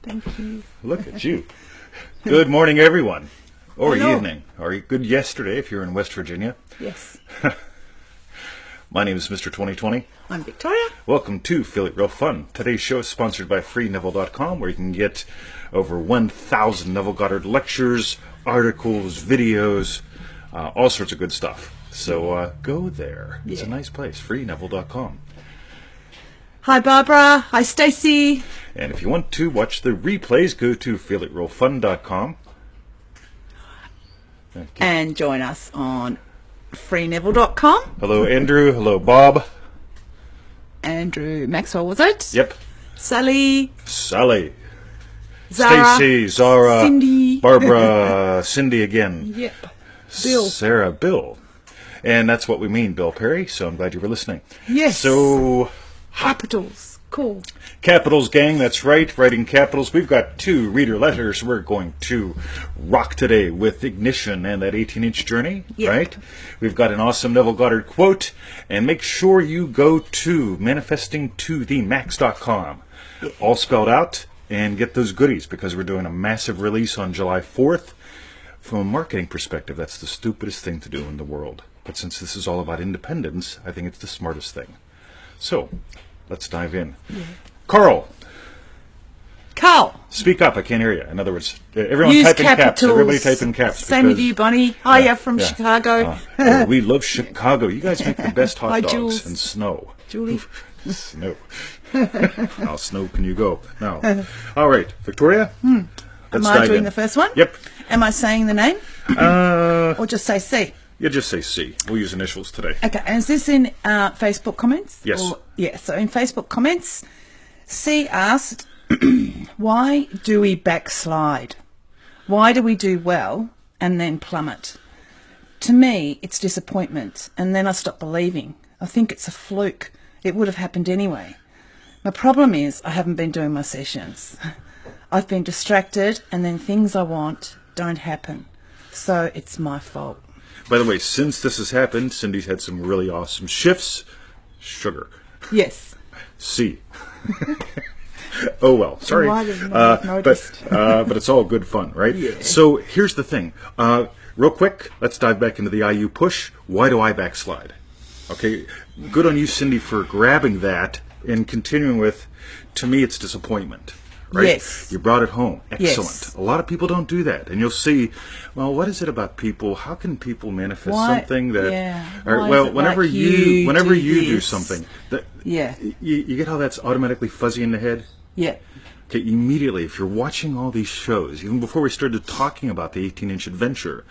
Thank you. Look at you. Good morning, everyone. Or evening. Or good yesterday if you're in West Virginia. Yes. My name is Mr. 2020. I'm Victoria. Welcome to Feel It Real Fun. Today's show is sponsored by FreeNeville.com, where you can get over 1,000 Neville Goddard lectures, articles, videos, all sorts of good stuff. So go there. It's a nice place. FreeNeville.com. Hi, Barbara. Hi, Stacey. And if you want to watch the replays, go to feelitrealfun.com. And join us on FreeNeville.com. Hello, Andrew. Hello, Bob. Andrew Maxwell, was it? Yep. Sally. Sally. Zara. Stacy, Zara. Cindy. Barbara. Cindy again. Yep. Bill. Sarah, Bill. And that's what we mean, Bill Perry. So I'm glad you were listening. Yes. So, Capitals. Cool. Capitals, gang, that's right. Writing capitals. We've got 2 reader letters we're going to rock today with Ignition and that 18-inch journey, right? We've got an awesome Neville Goddard quote. And make sure you go to manifestingtothemax.com, all spelled out, and get those goodies because we're doing a massive release on July 4th. From a marketing perspective, that's the stupidest thing to do in the world. But since this is all about independence, I think it's the smartest thing. So, let's dive in. Carl, speak up. I can't hear you. In other words, everyone Use type in caps. capitals. Everybody type in caps. Same with you, Bonnie. Hiya from Chicago. We love Chicago. You guys make the best hot Hi, dogs Jules. and snow. Julie. Snow. How snow can you go? Now. All right, Victoria. Am I doing the first one? Yep. Am I saying the name? Or just say C? You just say C. We'll use initials today. Okay, and is this in Facebook comments? Yes. So in Facebook comments, C asked, why do we backslide? Why do we do well and then plummet? To me, it's disappointment, and then I stop believing. I think it's a fluke. It would have happened anyway. My problem is I haven't been doing my sessions. I've been distracted, and then things I want don't happen. So it's my fault. By the way, since this has happened, Cindy's had some really awesome shifts. Sugar. Yes. C. Oh well, sorry. But it's all good fun, right? Yeah. So here's the thing. Real quick, let's dive back into the IU push. Why do I backslide? Okay, good on you, Cindy, for grabbing that and continuing with, to me, it's disappointment. Right? Yes. You brought it home. Excellent. Yes. A lot of people don't do that. And you'll see, well, what is it about people? How can people manifest something that... whenever you do something, you get how that's automatically fuzzy in the head? Yeah. Okay, immediately, if you're watching all these shows, even before we started talking about the 18-inch adventure,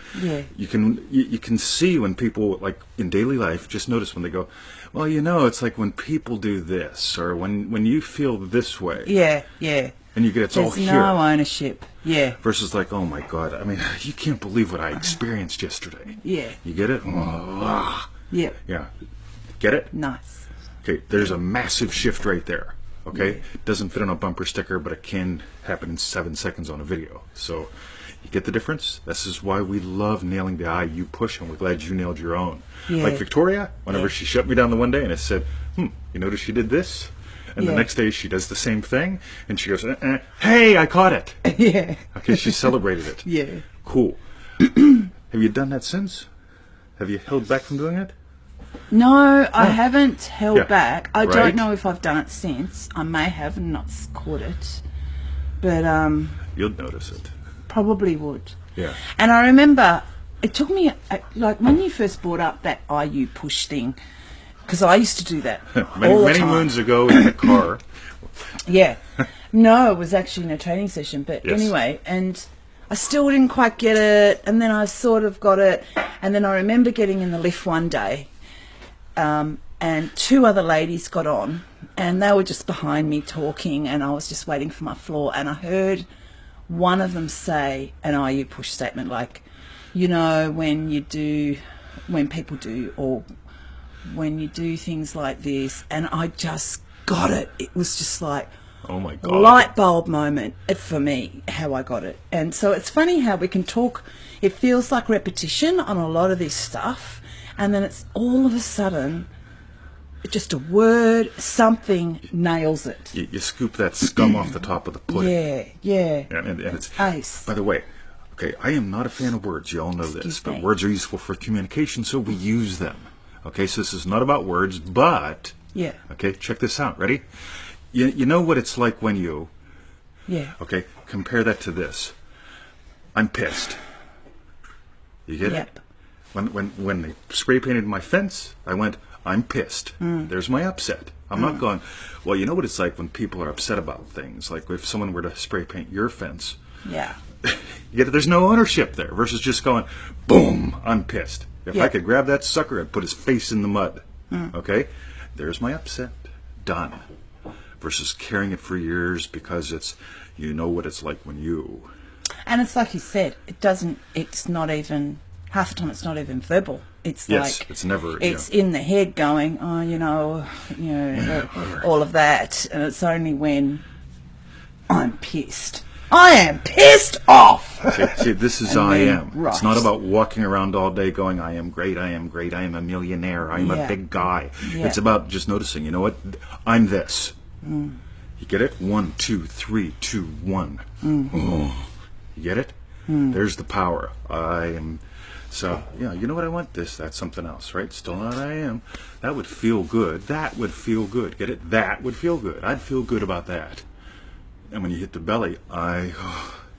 you can see when people, like in daily life, just notice when they go, well, it's like when people do this, or when you feel this way. Yeah, yeah. And you get it's all here. There's no ownership. Yeah. Versus like, oh my God, I mean, you can't believe what I experienced yesterday. Yeah. You get it? Yeah. Yeah. Get it? Nice. Okay, there's a massive shift right there. Okay? It doesn't fit on a bumper sticker, but it can happen in 7 seconds on a video. So, you get the difference? This is why we love nailing the IU push, and we're glad you nailed your own. Yeah. Like Victoria, whenever she shut me down the one day and I said, you notice she did this? And the next day she does the same thing, and she goes, hey, I caught it. Yeah. Okay, she celebrated it. Yeah. Cool. Have you done that since? Have you held back from doing it? No, I haven't held back. I Right. don't know if I've done it since. I may have and not caught it. But You'll notice it. probably would. Yeah. And I remember it took me, like when you first brought up that IU push thing, because I used to do that many moons ago in the car. Yeah. No, it was actually in a training session. But Yes. anyway, and I still didn't quite get it. And then I sort of got it. And then I remember getting in the lift one day. And 2 other ladies got on. And they were just behind me talking. And I was just waiting for my floor. And I heard one of them say an IU push statement like, when people do, or when you do things like this, and I just got it. It was just like, oh my God, light bulb moment for me, how I got it. And so it's funny how we can talk, it feels like repetition on a lot of this stuff, and then it's all of a sudden just a word, something nails it. You scoop that scum off the top of the pudding. Yeah. And it's Ace. By the way, okay, I am not a fan of words. You all know this, but words are useful for communication, so we use them. Okay, so this is not about words, but Yeah. okay, check this out. Ready? You know what it's like when you okay, compare that to this. I'm pissed. You get it? When they spray painted my fence, I went, I'm pissed. There's my upset. I'm not going, well, you know what it's like when people are upset about things. Like if someone were to spray paint your fence. Yeah. You get it? There's no ownership there versus just going, boom, I'm pissed. If I could grab that sucker, I'd put his face in the mud. Okay? There's my upset. Done. Versus carrying it for years because it's, you know what it's like when you... And it's like you said, it's not even, half the time it's not even verbal. It's like... it's never... It's in the head going, all of that. And it's only when I'm pissed. I am pissed off! See, this is I am. Right. It's not about walking around all day going, I am great, I am great, I am a millionaire, I am a big guy. Yeah. It's about just noticing, you know what? I'm this. You get it? 1, 2, 3, 2, 1. Oh. You get it? There's the power. I am. So, you know what I want? This, that's something else, right? Still not I am. That would feel good. That would feel good. Get it? That would feel good. I'd feel good about that. And when you hit the belly, I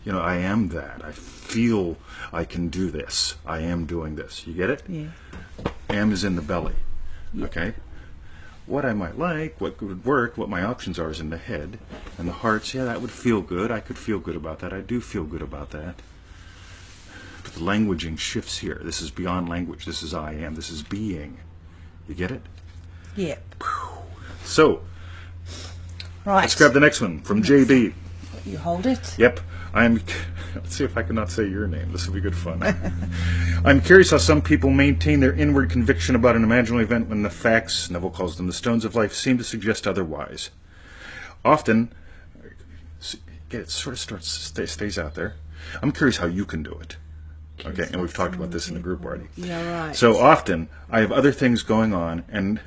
am that. I feel I can do this. I am doing this. You get it? Yeah. Am is in the belly. Okay? What I might like, what would work, what my options are is in the head. And the heart's, that would feel good. I could feel good about that. I do feel good about that. But the languaging shifts here. This is beyond language. This is I am. This is being. You get it? Yeah. So, Right. let's grab the next one from JB. You hold it. Yep. Let's see if I cannot say your name. This will be good fun. I'm curious how some people maintain their inward conviction about an imaginary event when the facts, Neville calls them the stones of life, seem to suggest otherwise. Often, it sort of stays out there. I'm curious how you can do it. Okay, and we've talked about this in the group already. Yeah, right. So often, I have other things going on and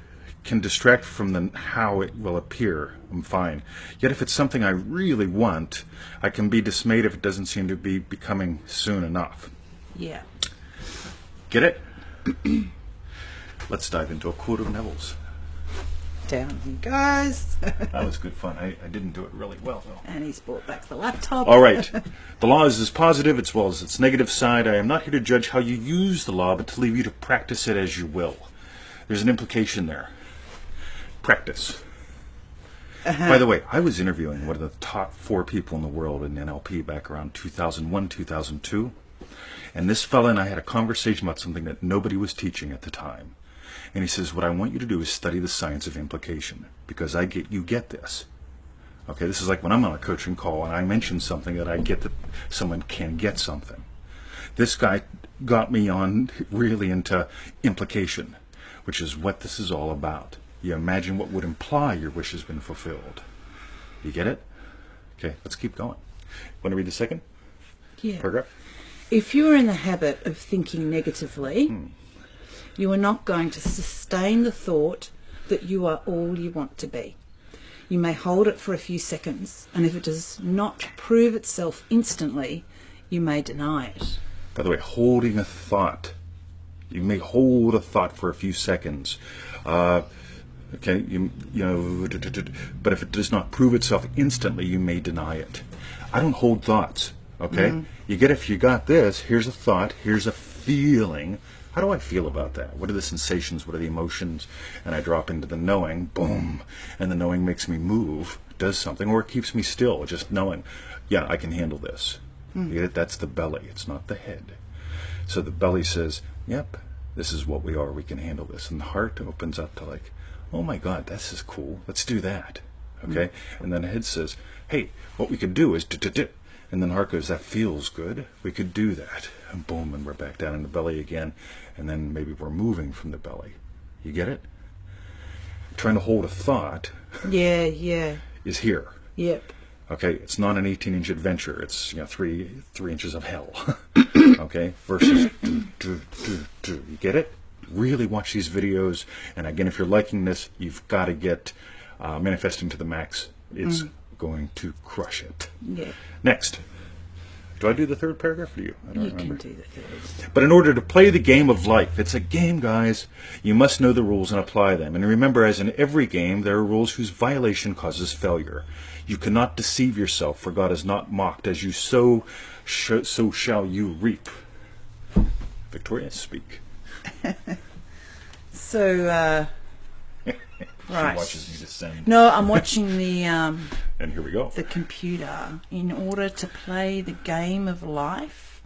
can distract from how it will appear. I'm fine. Yet if it's something I really want, I can be dismayed if it doesn't seem to be becoming soon enough. Yeah. Get it? Let's dive into a quote of Neville's. Down he goes. That was good fun. I didn't do it really well, though. And he's brought back the laptop. All right. The law is as positive as well as its negative side. I am not here to judge how you use the law, but to leave you to practice it as you will. There's an implication there. Practice. By the way, I was interviewing one of the top 4 people in the world in NLP back around 2001, 2002. And this fella and I had a conversation about something that nobody was teaching at the time. And he says, what I want you to do is study the science of implication, because you get this. Okay, this is like when I'm on a coaching call and I mention something that I get that someone can get something. This guy got me on really into implication, which is what this is all about. You imagine what would imply your wish has been fulfilled. You get it? Okay, let's keep going. Want to read the second paragraph? If you are in the habit of thinking negatively, you are not going to sustain the thought that you are all you want to be. You may hold it for a few seconds, and if it does not prove itself instantly, you may deny it. By the way, holding a thought. You may hold a thought for a few seconds. Okay, but if it does not prove itself instantly, you may deny it. I don't hold thoughts. Okay, you get, if you got this, here's a thought, here's a feeling. How do I feel about that? What are the sensations? What are the emotions? And I drop into the knowing, boom, and the knowing makes me move, does something, or it keeps me still, just knowing, yeah, I can handle this. You get it? That's the belly. It's not the head. So the belly says, yep, this is what we are. We can handle this. And the heart opens up to like, oh my God, this is cool. Let's do that. Okay? And then the head says, hey, what we could do is and then the heart goes, that feels good. We could do that. And boom, and we're back down in the belly again. And then maybe we're moving from the belly. You get it? Trying to hold a thought is here. Yep. Okay, it's not an 18-inch adventure. It's 3 inches of hell. Okay, versus do. You get it? Really watch these videos. And again, if you're liking this, you've got to get Manifesting to the Max. It's going to crush it. Yeah. Next. Do I do the third paragraph for you? I don't You remember. can do the third. But in order to play the game of life, it's a game, guys, you must know the rules and apply them. And remember, as in every game, there are rules whose violation causes failure. You cannot deceive yourself, for God is not mocked. As you sow, so shall you reap. Victoria, speak. So, She right. watches me descend. No, I'm watching the And here we go. the computer. In order to play the game of life,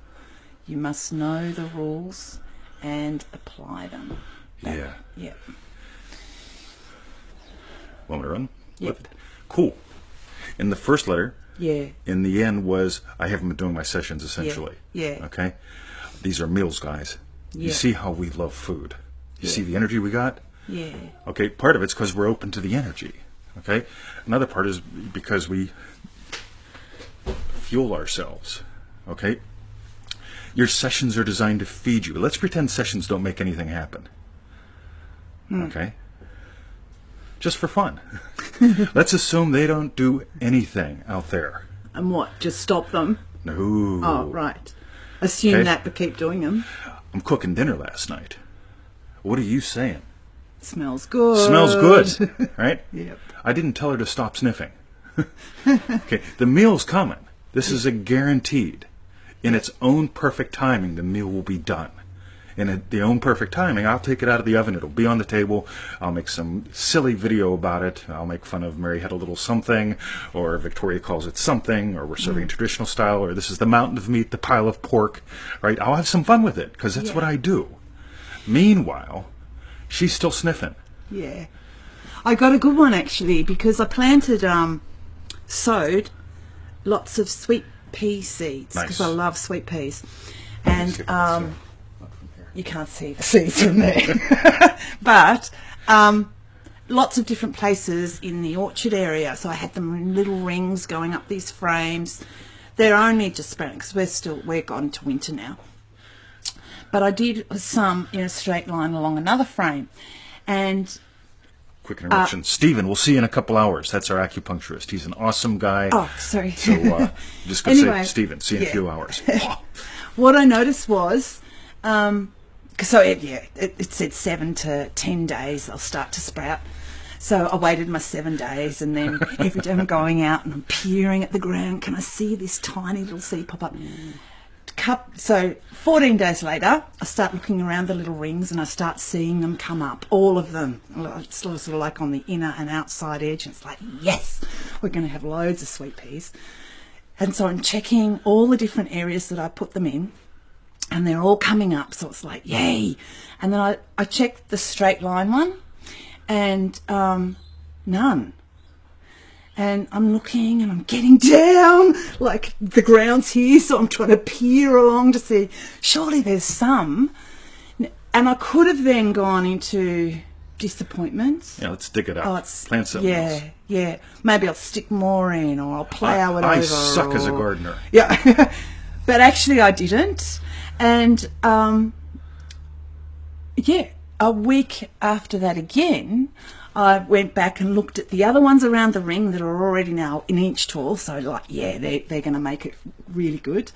you must know the rules and apply them. Yeah. Yep. Want me to run? Yep. With it? Cool. In the first letter, Yeah. in the end was, I haven't been doing my sessions essentially. Yeah. Okay? These are meals, guys. You Yeah. see how we love food. You Yeah. see the energy we got? Yeah. Okay, part of it's because we're open to the energy. Okay? Another part is because we fuel ourselves. Okay? Your sessions are designed to feed you. Let's pretend sessions don't make anything happen. Okay? Just for fun. Let's assume they don't do anything out there. And what? Just stop them? No. Oh, right. Assume Okay. that, but keep doing them. I'm cooking dinner last night. What are you saying? Smells good. Smells good, right? Yep. I didn't tell her to stop sniffing. Okay, the meal's coming. This is a guaranteed. In its own perfect timing, the meal will be done. In the own perfect timing, I'll take it out of the oven. It'll be on the table. I'll make some silly video about it. I'll make fun of Mary had a little something, or Victoria calls it something, or we're serving traditional style, or this is the mountain of meat, the pile of pork, right? I'll have some fun with it, because that's what I do. Meanwhile, she's still sniffing. Yeah. I got a good one, actually, because I planted, sowed lots of sweet pea seeds, because I Nice. love sweet peas. See if I And, can see. Not from here. you can't see the seeds from there. But lots of different places in the orchard area. So I had them in little rings going up these frames. They're only just sprouting because we're gone to winter now. But I did some in a straight line along another frame. And Quick interruption. Stephen, we'll see you in a couple hours. That's our acupuncturist. He's an awesome guy. oh, sorry. So just going to Anyway, say, Stephen, see you in a yeah. few hours. What I noticed was, it said 7 to 10 days they'll start to sprout. So I waited my 7 days, and then every day I'm going out and I'm peering at the ground. Can I see this tiny little seed pop up? So 14 days later, I start looking around the little rings and I start seeing them come up, all of them. It's sort of like on the inner and outside edge. And it's like, yes, we're going to have loads of sweet peas. And so I'm checking all the different areas that I put them in, and they're all coming up. So it's like, yay. And then I checked the straight line one, and none. And I'm looking and I'm getting down, like the ground's here, so I'm trying to peer along to see, surely there's some. And I could have then gone into disappointment. Yeah, let's dig it up. Oh, it's Plant something else. yeah. Maybe I'll stick more in, or I'll plough it over. I suck as a or- gardener. Yeah, but actually I didn't. And a week after that again, I went back and looked at the other ones around the ring that are already now an inch tall. So like, yeah, they're going to make it really good.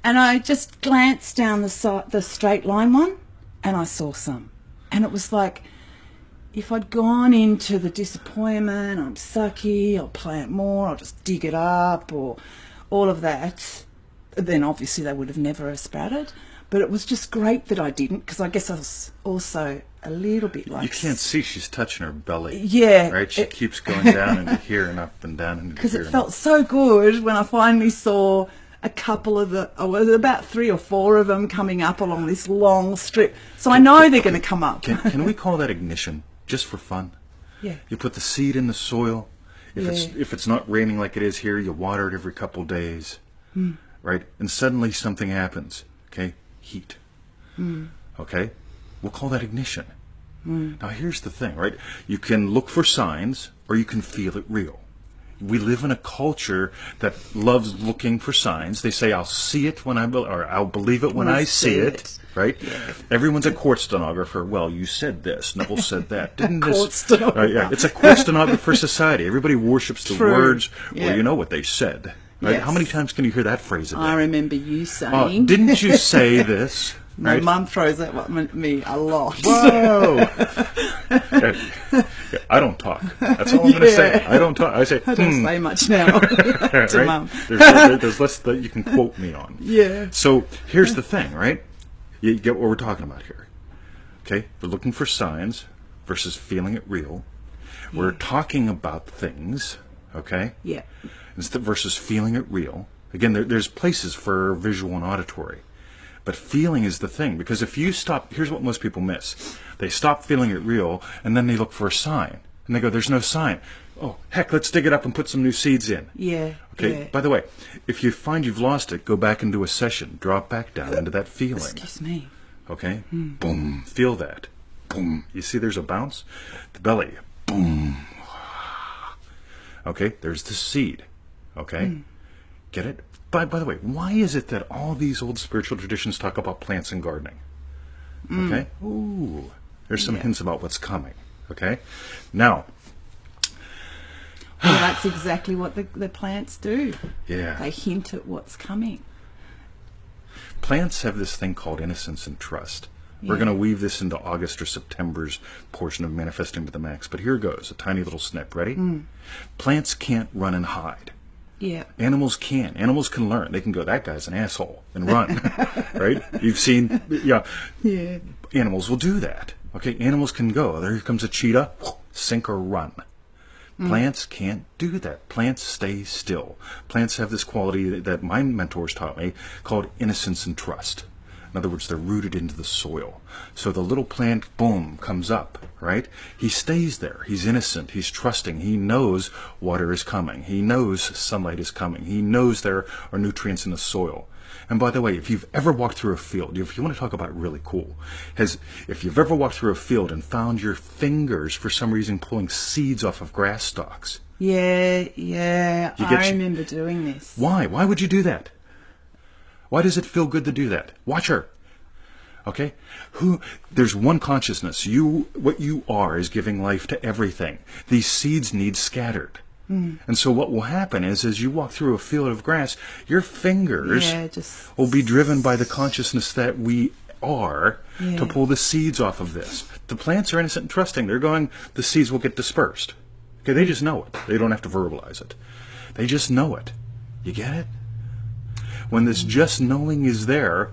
And I just glanced down the straight line one, and I saw some, and it was like, if I'd gone into the disappointment, I'm sucky, I'll plant more, I'll just dig it up, or all of that, then obviously they would have never have sprouted. But it was just great that I didn't, because I guess I was also a little bit like... You can't see she's touching her belly. Yeah. Right? She keeps going down into here and up and down into Because here. it felt so good when I finally saw a couple of about 3 or 4 of them coming up along this long strip. So I know they're going to come up. Can we call that ignition, just for fun? Yeah. You put the seed in the soil. If it's not raining like it is here, you water it every couple days. Right? And suddenly something happens. Okay? Heat. Okay? We'll call that ignition. Now here's the thing, right? You can look for signs, or you can feel it real. We live in a culture that loves looking for signs. They say, I'll see it when I'll believe it when I see it. right? Yeah. Everyone's a court stenographer. Well, you said this. Neville said that. Didn't this? Court stenographer. Yeah, it's a court stenographer society. Everybody worships the True. words. Yeah. Well, you know what they said. Right? Yes. How many times can you hear that phrase a day? I remember you saying. Didn't you say this? My Right? mum throws that at me a lot. Whoa! Yeah, I don't talk. That's all I'm going to say. I don't talk. I say, I don't say much now to right? mum. There's less that you can quote me on. Yeah. So here's the thing, right? You get what we're talking about here. Okay? We're looking for signs versus feeling it real. We're talking about things, okay? Yeah. Versus feeling it real. Again, there's places for visual and auditory. But feeling is the thing, because if you stop, here's what most people miss. They stop feeling it real, and then they look for a sign. And they go, there's no sign. Oh, heck, let's dig it up and put some new seeds in. Yeah. Okay, Yeah. by the way, if you find you've lost it, go back and do a session. Drop back down into that feeling. Excuse me. Okay? Boom. Feel that. Boom. You see there's a bounce? The belly. Boom. Okay, there's the seed. Okay? Get it? By the way, why is it that all these old spiritual traditions talk about plants and gardening? Okay? Ooh. There's some hints about what's coming. Okay? Now. Well, that's exactly what the plants do. Yeah. They hint at what's coming. Plants have this thing called innocence and trust. We're Yeah. going to weave this into August or September's portion of Manifesting to the Max. But here goes, a tiny little snip. Ready? Plants can't run and hide. Yeah. Animals can. Animals can learn. They can go, that guy's an asshole, and run. Right? You've seen, Yeah. animals will do that. Okay? Animals can go. There comes a cheetah, sink or run. Plants can't do that. Plants stay still. Plants have this quality that my mentors taught me called innocence and trust. In other words, they're rooted into the soil. So the little plant, boom, comes up, right? He stays there. He's innocent. He's trusting. He knows water is coming. He knows sunlight is coming. He knows there are nutrients in the soil. And by the way, if you've ever walked through a field, if you want to talk about really cool, if you've ever walked through a field and found your fingers, for some reason, pulling seeds off of grass stalks. Yeah. I remember doing this. Why? Why would you do that? Why does it feel good to do that? Watch her. Okay? There's one consciousness. What you are is giving life to everything. These seeds need scattered. And so what will happen is, as you walk through a field of grass, your fingers will be driven by the consciousness that we are to pull the seeds off of this. The plants are innocent and trusting. They're going, the seeds will get dispersed. Okay, they just know it. They don't have to verbalize it. They just know it. You get it? When this just knowing is there,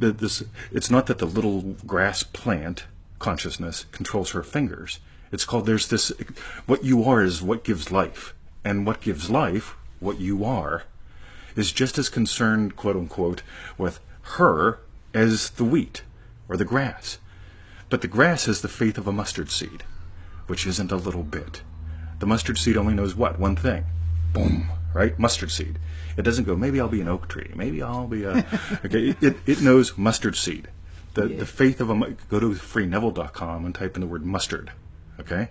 it's not that the little grass plant consciousness controls her fingers. It's called, there's this, what you are is what gives life. And what gives life, what you are, is just as concerned, quote unquote, with her as the wheat or the grass. But the grass has the faith of a mustard seed, which isn't a little bit. The mustard seed only knows what? One thing. Boom. Right? Mustard seed. It doesn't go, maybe I'll be an oak tree. Maybe I'll be a... Okay, it knows mustard seed. The faith of a... Go to freeneville.com and type in the word mustard. Okay?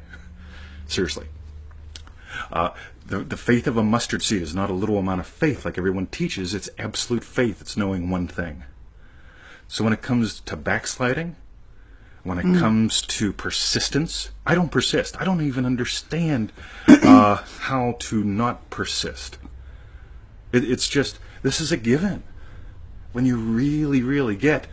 Seriously. The faith of a mustard seed is not a little amount of faith like everyone teaches. It's absolute faith. It's knowing one thing. So when it comes to backsliding, when it comes to persistence, I don't persist. I don't even understand how to not persist. It's just, this is a given. When you really, really get,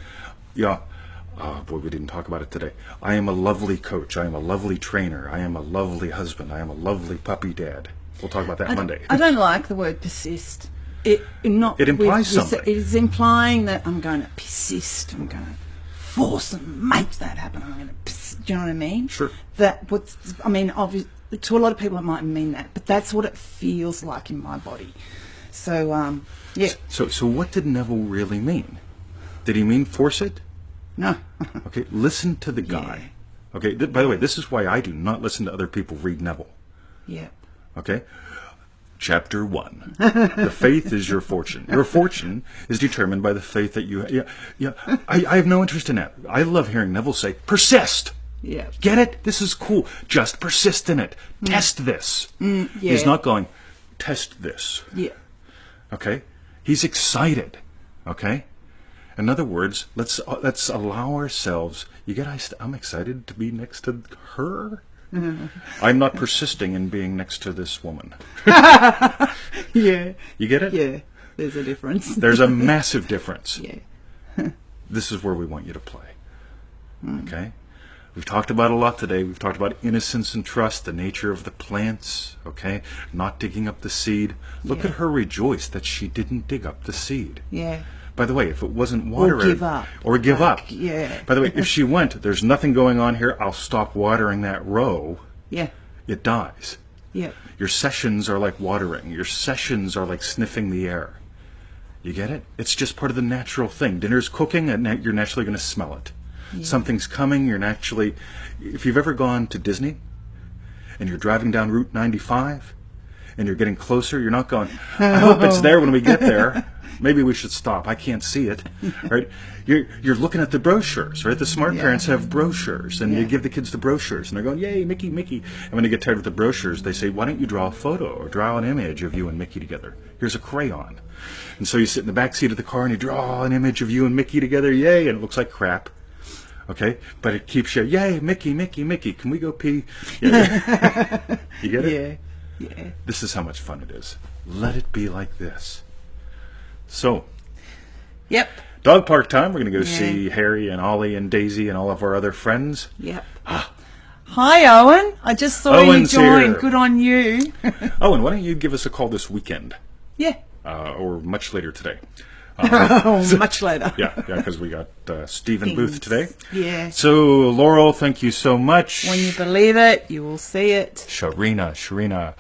boy, we didn't talk about it today. I am a lovely coach. I am a lovely trainer. I am a lovely husband. I am a lovely puppy dad. We'll talk about that Monday. I don't like the word persist. It implies something. It is implying that I'm going to persist. I'm going to force and make that happen. I'm going to persist. Do you know what I mean? Sure. Obviously, to a lot of people it might mean that, but that's what it feels like in my body. So, yeah. So what did Neville really mean? Did he mean force it? No. Okay, listen to the guy. Yeah. Okay, by the way, this is why I do not listen to other people read Neville. Yeah. Okay? Chapter 1. The faith is your fortune. Your fortune is determined by the faith that you... I have no interest in that. I love hearing Neville say, persist! Yeah. Get it? This is cool. Just persist in it. Test this. Yeah. He's not going, test this. Yeah. Okay? He's excited. Okay? In other words, let's allow ourselves. I'm excited to be next to her. I'm not persisting in being next to this woman. Yeah. You get it? Yeah. There's a difference. There's a massive difference. Yeah. This is where we want you to play. Okay? We've talked about a lot today. We've talked about innocence and trust, the nature of the plants, okay? Not digging up the seed. Look at her rejoice that she didn't dig up the seed. Yeah. By the way, if it wasn't water... Or give up. Or give up. Yeah. By the way, if she went, there's nothing going on here, I'll stop watering that row. Yeah. It dies. Yeah. Your sessions are like watering. Your sessions are like sniffing the air. You get it? It's just part of the natural thing. Dinner's cooking, and you're naturally going to smell it. Yeah. Something's coming, you're naturally... If you've ever gone to Disney, and you're driving down Route 95, and you're getting closer, you're not going, I hope it's there when we get there. Maybe we should stop. I can't see it. Right? You're looking at the brochures, right? The smart parents have brochures, and you give the kids the brochures, and they're going, yay, Mickey, Mickey. And when they get tired of the brochures, they say, why don't you draw a photo or draw an image of you and Mickey together? Here's a crayon. And so you sit in the back seat of the car and you draw an image of you and Mickey together, yay, and it looks like crap. Okay? But it keeps you, yay, Mickey, Mickey, Mickey, can we go pee? Yeah. You get it? Yeah. Yeah. This is how much fun it is. Let it be like this. So, Yep. dog park time. We're going to go see Harry and Ollie and Daisy and all of our other friends. Yep. Hi, Owen. I just saw Owen's you join. here. Good on you. Owen, why don't you give us a call this weekend? Yeah. Or much later today. Much later. Yeah, because we got Stephen Booth today. Yeah. So, Laurel, thank you so much. When you believe it, you will see it. Sharina.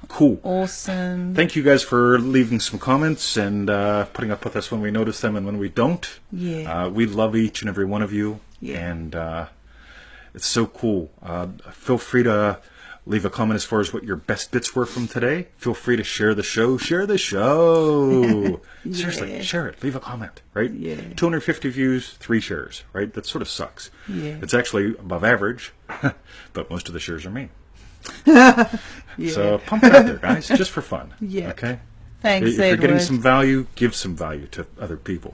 Cool. Awesome. Thank you guys for leaving some comments and putting up with us when we notice them and when we don't. Yeah. We love each and every one of you. Yeah. And it's so cool. Feel free to leave a comment as far as what your best bits were from today. Feel free to share the show. Share the show. Seriously, share it. Leave a comment, right? Yeah. 250 views, 3 shares, right? That sort of sucks. Yeah. It's actually above average, but most of the shares are me. Yeah. So pump it out there, guys, just for fun. Yeah. Okay? Thanks, If you're Edward. getting some value, give some value to other people.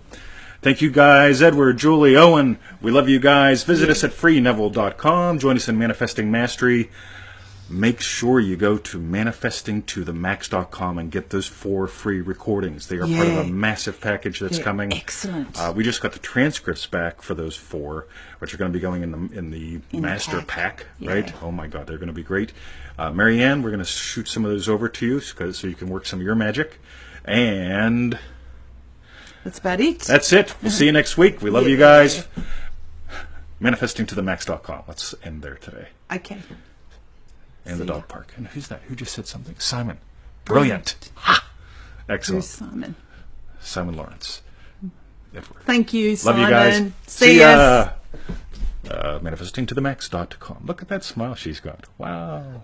Thank you, guys. Edward, Julie, Owen, we love you guys. Visit us at freeneville.com. Join us in Manifesting Mastery. Make sure you go to manifestingtothemax.com and get those 4 free recordings. They are part of a massive package that's coming. Excellent. We just got the transcripts back for those 4, which are going to be going in the master pack, right? Oh my God, they're going to be great. Marianne, we're going to shoot some of those over to you so you can work some of your magic. And that's about it. That's it. We'll see you next week. We love you guys. Manifestingtothemax.com. Let's end there today. Okay. And the dog park. And who's that? Who just said something? Simon. Brilliant. Ha! Excellent. Who's Simon? Simon Lawrence. Edward. Thank you, Simon. Love you guys. See ya. Manifestingtothemax.com. Look at that smile she's got. Wow.